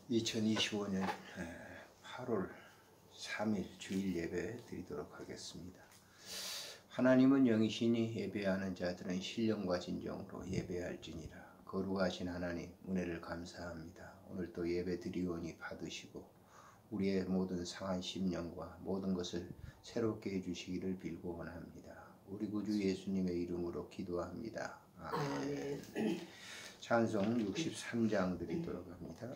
2025년 8월 3일 주일 예배 드리도록 하겠습니다. 하나님은 영이시니 예배하는 자들은 신령과 진정으로 예배할지니라. 거룩하신 하나님 은혜를 감사합니다. 오늘 또 예배 드리오니 받으시고 우리의 모든 상한 심령과 모든 것을 새롭게 해주시기를 빌고 원합니다. 우리 구주 예수님의 이름으로 기도합니다. 아멘. 찬송 63장 드리도록 합니다.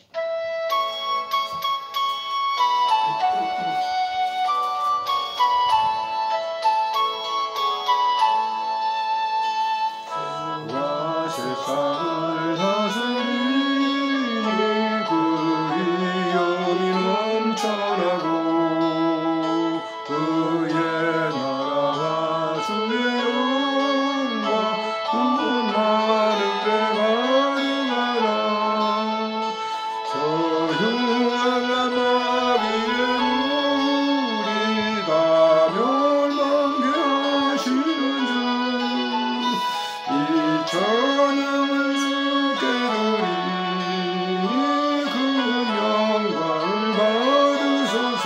주가 세상을 다스리니 그의 영이 넘쳐나고 그의 나라와 주의 영광 온 하늘에 가득하라. 저흉한 마귀의 무리가 멸망케 하시는 주 이 찬양을 주께 드리니 그 영광을 받으소서.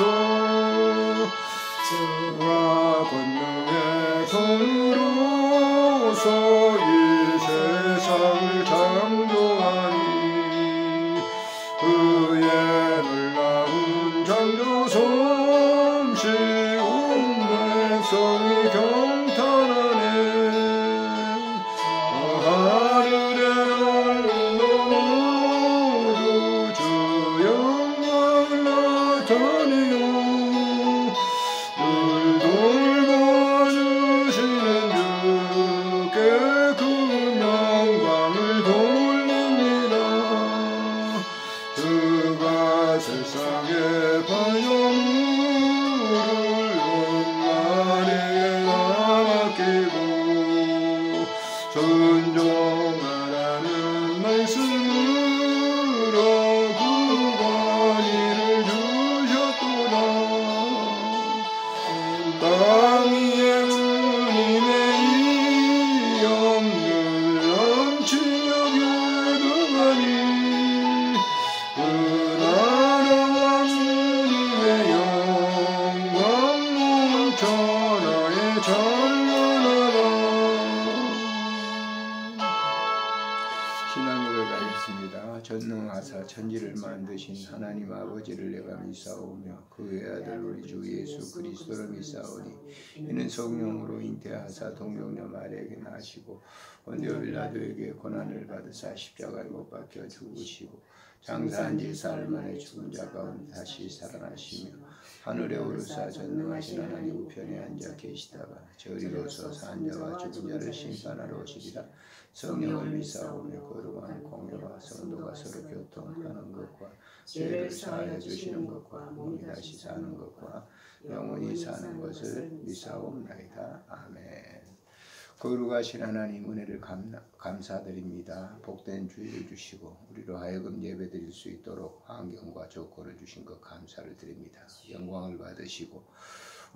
주와 권능의 손으로서 이 세상을 창조하니 그의 놀라운 창조 솜씨 온 백성이 경탄하네. 하늘의 얼음도 모두 주 영광을 나타내요. 늘 돌봐주시는 주께 그 영광을 돌립니다. 주가 세상의 반영물을 온마리에 맡기고 순종하라는 말씀으로 구원을 주셨도다. 땅 위에 주님의 이 영을 넘치며 교동하니 그 나라와 주님의 영광 온 천하에 찬란하라. 신앙고백 하겠습니다. 전능하사 천지를 만드신 하나님 아버지를 내가 믿사오며 그 외아들 우리 주 예수 그리스도를 믿사오니 이는 성령으로 잉태하사 동정녀 마리아에게 나시고 본디오 빌라도에게 고난을 받으사 십자가에 못 박혀 죽으시고 장사한 지 사흘 만에 죽은 자 가운데 다시 살아나시며 하늘에 오르사 전능하신 하나님 우편에 앉아 계시다가 저리로서 산 자와 죽은 자를 심판하러 오시리라. 성령을 믿사오며 거룩한 공회와 성도가 서로 교통하는 것과 죄를 사하여 주시는 것과 몸이 다시 사는 것과 영원히 사는 것을 믿사옵나이다. 아멘. 거룩하신 하나님 은혜를 감사드립니다. 복된 주일을 주시고 우리로 하여금 예배드릴 수 있도록 환경과 조건을 주신 것 감사를 드립니다. 영광을 받으시고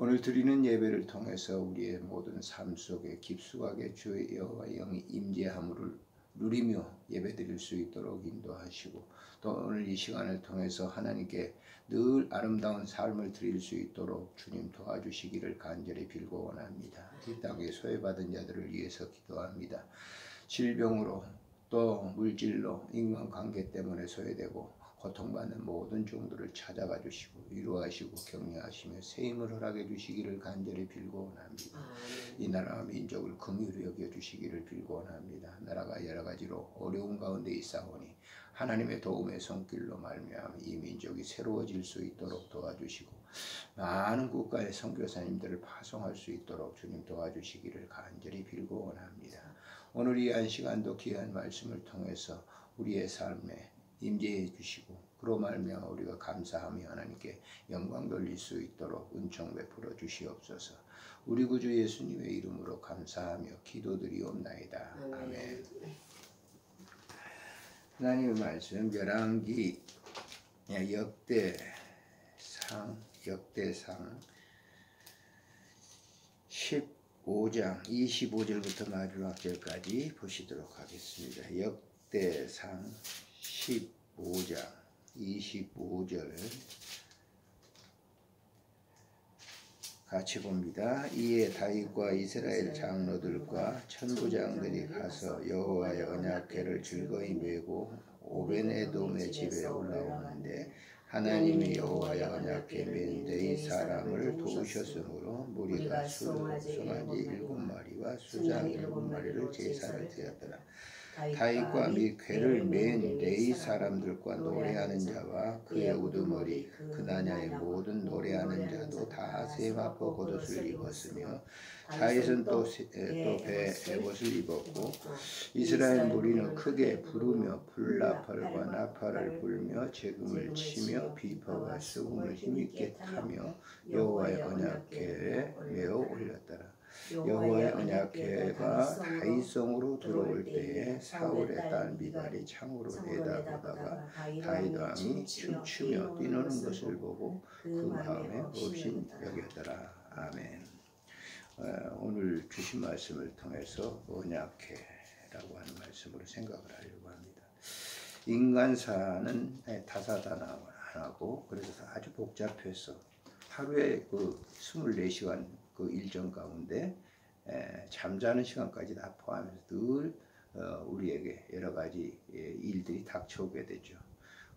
오늘 드리는 예배를 통해서 우리의 모든 삶 속에 깊숙하게 주의 여호와 영이 임재함을 누리며 예배드릴 수 있도록 인도하시고 또 오늘 이 시간을 통해서 하나님께 늘 아름다운 삶을 드릴 수 있도록 주님 도와주시기를 간절히 빌고 원합니다. 이 땅에 소외받은 자들을 위해서 기도합니다. 질병으로 또 물질로 인간관계 때문에 소외되고 고통받는 모든 종들을 찾아가 주시고 위로하시고 격려하시며 세임을 허락해 주시기를 간절히 빌고 원합니다. 이 나라와 민족을 긍휼히 여겨 주시기를 빌고 원합니다. 나라가 여러 가지로 어려운 가운데 있사오니 하나님의 도움의 손길로 말미암아 이 민족이 새로워질 수 있도록 도와주시고 많은 국가의 선교사님들을 파송할 수 있도록 주님 도와주시기를 간절히 빌고 원합니다. 오늘 이 한 시간도 귀한 말씀을 통해서 우리의 삶에 임재해 주시고 그로 말미암아 우리가 감사하며 하나님께 영광 돌릴 수 있도록 은총 베풀어 주시옵소서. 우리 구주 예수님의 이름으로 감사하며 기도드리옵나이다. 아멘. 하나님의 말씀 열왕기 역대상 15장 25절부터 마지막 절까지 보시도록 하겠습니다. 역대상 15장 25절 같이 봅니다. 이에 다윗과 이스라엘 장로들과 천부장들이 가서 여호와의 언약궤를 즐거이 메고 오벤에돔의 집에 올라오는데 하나님이 여호와의 언약궤 맨 네 사람을 도우셨으므로 무리가 수송아지 7마리와 수장 7마리를 제사를 드렸더라. 다윗과 및 궤를 맨 네 사람들과 노래하는 자와 그의 우두머리 그나냐의 모든 노래하는 자도 다 세마포 겉옷을 입었으며 다윗은 또 배에 옷을 입었고 이스라엘 무리는 크게 부르며 불나팔과 나팔을 불며 재금을 치며 비파와 수금을 힘있게 타며 여호와의 언약궤에 메어 올렸더라. 여호와의 언약궤가 다윗성으로 들어올 때에 사울의 딸 미갈이 창으로 내다보다가 다윗 왕이 춤추며 뛰노는 것을 보고 그 마음에 없인 여겼더라. 아멘. 오늘 주신 말씀을 통해서 언약궤라고 하는 말씀으로 생각을 하려고 합니다. 인간사는 다사다난하고 그래서 아주 복잡해서 하루에 그 24시간 그 일정 가운데 잠자는 시간까지 다 포함해서 늘 우리에게 여러 가지 일들이 닥쳐오게 되죠.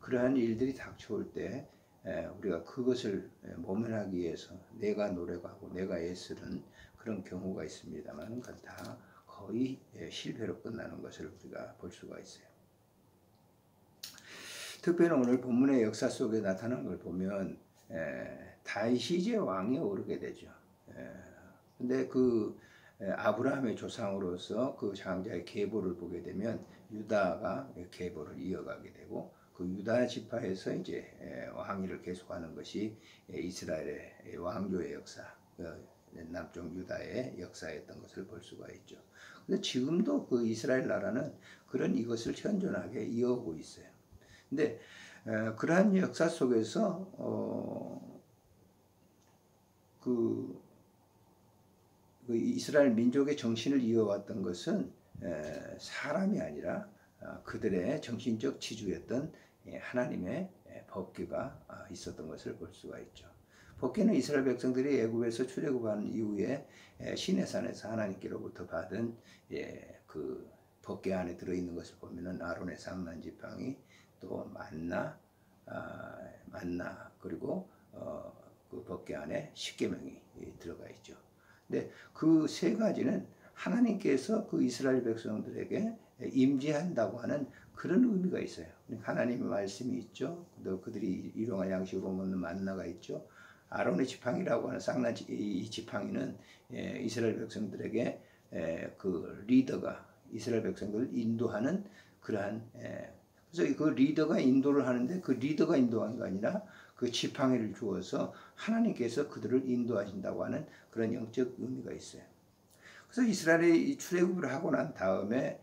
그러한 일들이 닥쳐올 때 우리가 그것을 모면하기 위해서 내가 노력하고 내가 애쓰는 그런 경우가 있습니다만 그건 다 거의 실패로 끝나는 것을 우리가 볼 수가 있어요. 특별히 오늘 본문의 역사 속에 나타난 걸 보면 다윗이 이제 왕에 오르게 되죠. 근데 그 아브라함의 조상으로서 그 장자의 계보를 보게 되면 유다가 계보를 이어가게 되고 그 유다 지파에서 이제 왕위를 계속하는 것이 이스라엘의 왕조의 역사, 남쪽 유다의 역사였던 것을 볼 수가 있죠. 근데 지금도 그 이스라엘 나라는 그런 이것을 현존하게 이어오고 있어요. 근데 그러한 역사 속에서 그 이스라엘 민족의 정신을 이어왔던 것은 사람이 아니라 그들의 정신적 지주였던 하나님의 법궤가 있었던 것을 볼 수가 있죠. 법궤는 이스라엘 백성들이 애굽에서 출애굽한 이후에 시내산에서 하나님께로부터 받은 그 법궤 안에 들어있는 것을 보면은 아론의 상난 지팡이 또 만나 그리고 그 법궤 안에 십계명이 들어가 있죠. 근데 그 세 가지는 하나님께서 그 이스라엘 백성들에게 임재한다고 하는 그런 의미가 있어요. 하나님의 말씀이 있죠. 또 그들이 일용할 양식으로 먹는 만나가 있죠. 아론의 지팡이라고 하는 쌍난 이 지팡이는 이스라엘 백성들에게 그 리더가 이스라엘 백성들을 인도하는 그러한 그래서 그 리더가 인도를 하는데 그 리더가 인도한 게 아니라 그 지팡이를 주어서 하나님께서 그들을 인도하신다고 하는 그런 영적 의미가 있어요. 그래서 이스라엘이 출애굽을 하고 난 다음에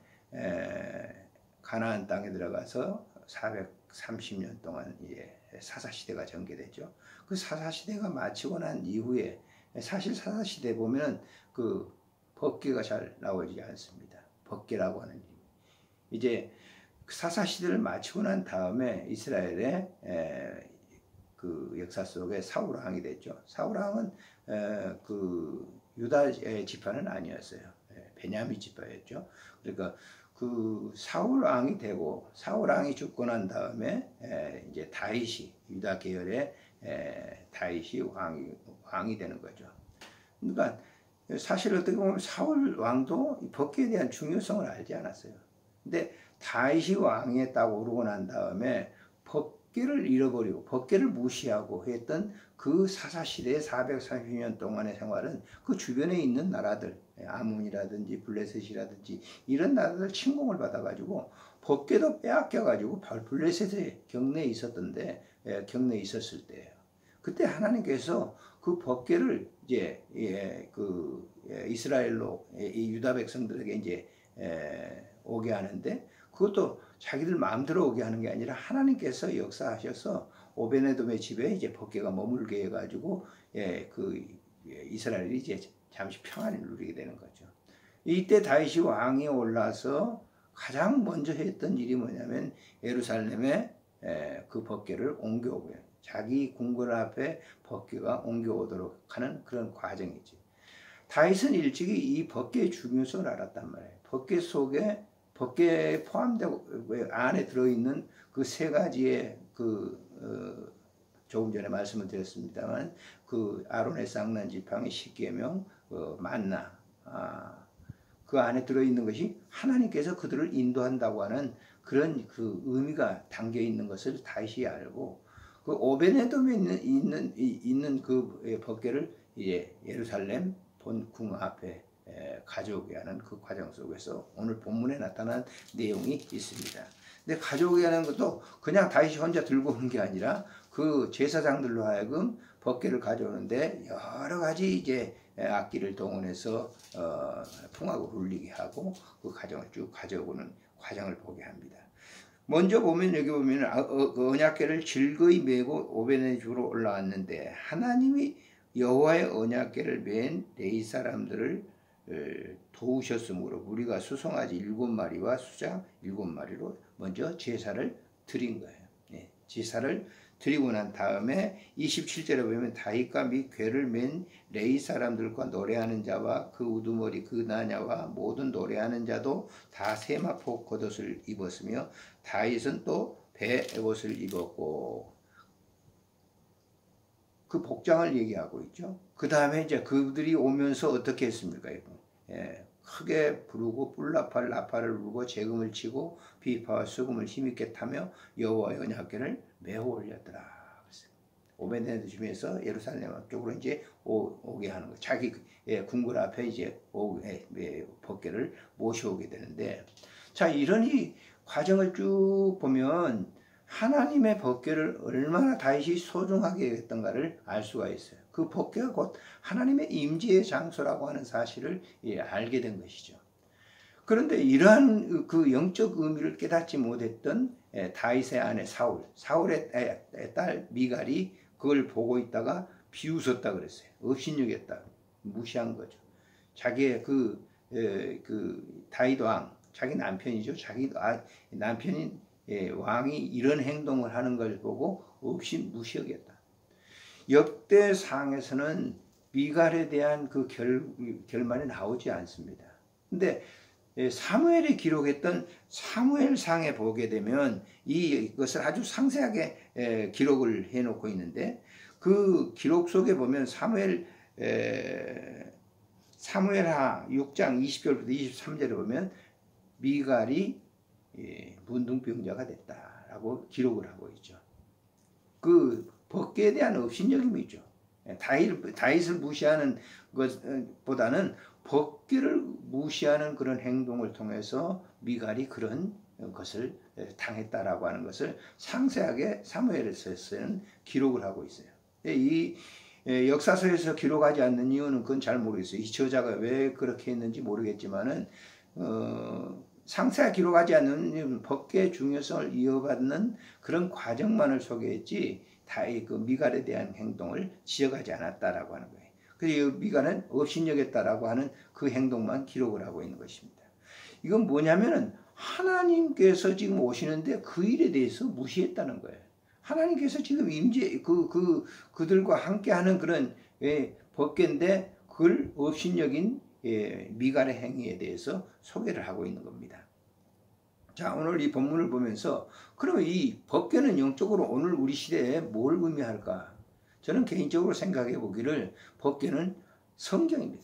가나안 땅에 들어가서 430년 동안 사사시대가 전개되죠. 그 사사시대가 마치고 난 이후에 사실 사사시대 보면 그 법궤가 잘 나오지 않습니다. 법궤라고 하는 이제 사사시대를 마치고 난 다음에 이스라엘의 그 역사 속에 사울왕이 됐죠. 사울왕은 그 유다 지파는 아니었어요. 베냐민 지파였죠. 그러니까 그 사울왕이 되고 사울왕이 죽고 난 다음에 이제 다윗이 유다 계열의 다윗이 왕이 되는 거죠. 그러니까 사실 어떻게 보면 사울 왕도 법궤에 대한 중요성을 알지 않았어요. 근데 다윗이 왕에 딱 오르고 난 다음에 법궤를 잃어버리고 법궤를 무시하고 했던 그 사사시대의 430년 동안의 생활은 그 주변에 있는 나라들 아몬이라든지 블레셋이라든지 이런 나라들 침공을 받아가지고 법궤도 빼앗겨가지고 블레셋의 경내에 있었던데 경내에 있었을 때예요. 그때 하나님께서 그 법궤를 이제 이스라엘로 이 유다 백성들에게 이제 오게 하는데 그것도 자기들 마음대로 오게 하는 게 아니라 하나님께서 역사하셔서 오베네돔의 집에 이제 법궤가 머물게 해가지고 그 이스라엘이 이제 잠시 평안을 누리게 되는 거죠. 이때 다윗이 왕이 올라서 가장 먼저 했던 일이 뭐냐면 예루살렘에 그 법궤를 옮겨오고요. 자기 궁궐 앞에 법궤가 옮겨오도록 하는 그런 과정이지. 다윗은 일찍이 이 법궤의 중요성을 알았단 말이에요. 법궤 속에 법궤에 포함되고 안에 들어있는 그 세 가지의 조금 전에 말씀을 드렸습니다만 그 아론의 쌍난 지팡이 십계명 만나 그 안에 들어있는 것이 하나님께서 그들을 인도한다고 하는 그런 그 의미가 담겨 있는 것을 다윗이 알고 그 오베네돔에 있는 그 법궤를 이제 예루살렘 본궁 앞에 가져오게 하는 그 과정 속에서 오늘 본문에 나타난 내용이 있습니다. 근데 가져오게 하는 것도 그냥 다윗이 혼자 들고 오는 게 아니라 그 제사장들로 하여금 법궤를 가져오는데 여러 가지 이제 악기를 동원해서 풍악을 울리게 하고 그 과정을 쭉 가져오는 과정을 보게 합니다. 먼저 보면 여기 보면 언약궤를 즐거이 메고 오베네집으로 올라왔는데 하나님이 여호와의 언약궤를 맨 레위 사람들을 도우셨으므로 우리가 수송아지 7마리와 수장 7마리로 먼저 제사를 드린 거예요. 제사를 드리고 난 다음에 27절에 보면 다윗과 및 궤를 맨 레위 사람들과 노래하는 자와 그 우두머리 그 나냐와 모든 노래하는 자도 다 세마포 겉옷을 입었으며 다윗은 또 베옷을 입었고 그 복장을 얘기하고 있죠. 그 다음에 이제 그들이 오면서 어떻게 했습니까? 크게 부르고 뿔나팔 나팔을 불고 재금을 치고 비파와 수금을 힘있게 타며 여호와의 언약궤를 메고 올렸더라. 오베데돔에서 예루살렘 쪽으로 이제 오게 하는 거. 자기 궁궐 앞에 이제 법궤를 모셔오게 되는데, 자 이런 이 과정을 쭉 보면 하나님의 법궤를 얼마나 다윗이 소중하게 했던가를 알 수가 있어요. 그 법궤가 곧 하나님의 임재의 장소라고 하는 사실을 알게 된 것이죠. 그런데 이러한 그 영적 의미를 깨닫지 못했던 다윗의 아내 사울의 딸 미갈이 그걸 보고 있다가 비웃었다 그랬어요. 업신여겼다. 무시한 거죠. 자기의 그 다윗 왕, 자기 남편이죠. 자기 남편인 왕이 이런 행동을 하는 걸 보고 없이 무시하겠다. 역대상에서는 미갈에 대한 그 결말이 나오지 않습니다. 근데 사무엘이 기록했던 사무엘상에 보게 되면 이것을 아주 상세하게 기록을 해놓고 있는데 그 기록 속에 보면 사무엘하 6장 20절부터 23절에 보면 미갈이 문둥병자가 됐다라고 기록을 하고 있죠. 그 법궤에 대한 업신여김이죠. 다윗을 무시하는 것보다는 법궤를 무시하는 그런 행동을 통해서 미갈이 그런 것을 당했다라고 하는 것을 상세하게 사무엘서에서는 기록을 하고 있어요. 이 역사서에서 기록하지 않는 이유는 그건 잘 모르겠어요. 이 저자가 왜 그렇게 했는지 모르겠지만은 상세하게 기록하지 않는 법궤의 중요성을 이어받는 그런 과정만을 소개했지 그 미갈에 대한 행동을 지적하지 않았다라고 하는 거예요. 그래서 미갈은 업신여겼다라고 하는 그 행동만 기록을 하고 있는 것입니다. 이건 뭐냐면은 하나님께서 지금 오시는데 그 일에 대해서 무시했다는 거예요. 하나님께서 지금 그들과 함께하는 그런 법궤인데 그걸 업신여긴 미갈의 행위에 대해서 소개를 하고 있는 겁니다. 자, 오늘 이 본문을 보면서 그러면 이 법궤는 영적으로 오늘 우리 시대에 뭘 의미할까? 저는 개인적으로 생각해 보기를 법궤는 성경입니다.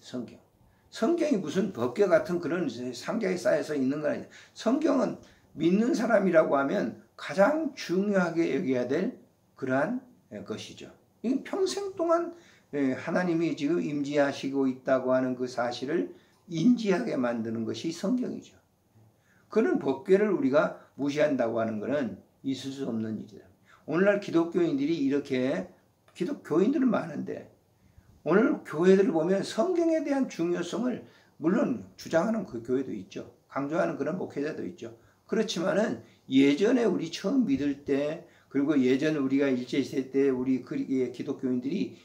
성경이 무슨 법궤 같은 그런 상자에 쌓여서 있는 건 아니에요. 성경은 믿는 사람이라고 하면 가장 중요하게 여겨야 될 그러한 것이죠. 이 평생 동안 하나님이 지금 임재하시고 있다고 하는 그 사실을 인지하게 만드는 것이 성경이죠. 그런 법궤를 우리가 무시한다고 하는 것은 있을 수 없는 일이다. 오늘날 기독교인들이 이렇게 기독교인들은 많은데 오늘 교회들을 보면 성경에 대한 중요성을 물론 주장하는 그 교회도 있죠. 강조하는 그런 목회자도 있죠. 그렇지만은 예전에 우리 처음 믿을 때 그리고 예전 우리가 일제시대 때 우리 기독교인들이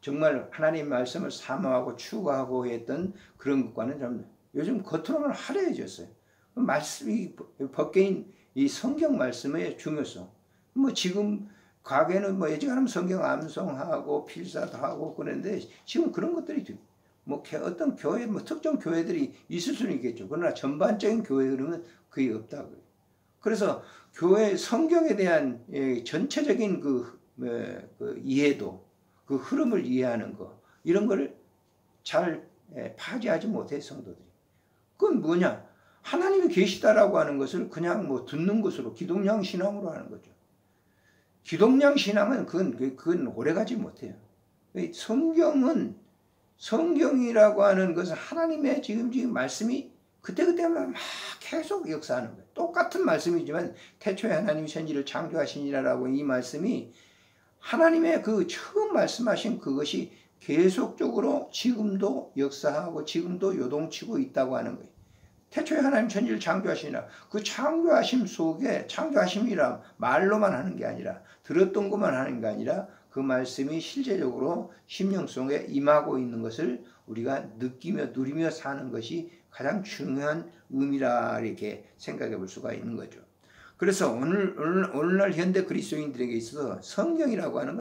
정말 하나님 말씀을 사모하고 추구하고 했던 그런 것과는 좀 요즘 겉으로는 화려해졌어요. 말씀이 법궤인 이 성경 말씀의 중요성. 뭐 지금 과거에는 뭐 예전에는 성경 암송하고 필사도 하고 그랬는데 지금 그런 것들이 뭐 어떤 교회 뭐 특정 교회들이 있을 수는 있겠죠. 그러나 전반적인 교회들은 거의 없다고요. 그래서 교회 성경에 대한 전체적인 그 이해도 그 흐름을 이해하는 거 이런 거를 잘 파지하지 못해 성도들이. 그건 뭐냐? 하나님이 계시다라고 하는 것을 그냥 뭐 듣는 것으로 기독량 신앙으로 하는 거죠. 기독량 신앙은 그건 오래가지 못해요. 성경이라고 하는 것은 하나님의 지금 말씀이 그때그때마다 막 계속 역사하는 거예요. 똑같은 말씀이지만 태초에 하나님이 천지를 창조하시니라라고 이 말씀이 하나님의 그 처음 말씀하신 그것이 계속적으로 지금도 역사하고 지금도 요동치고 있다고 하는 거예요. 태초에 하나님 천지를 창조하시니라. 그 창조하심 속에 창조하심이라 말로만 하는 게 아니라 들었던 것만 하는 게 아니라 그 말씀이 실제적으로 심령 속에 임하고 있는 것을 우리가 느끼며 누리며 사는 것이 가장 중요한 의미라 이렇게 생각해 볼 수가 있는 거죠. 그래서 오늘날 현대 그리스도인들에게 있어서 성경이라고 하는 건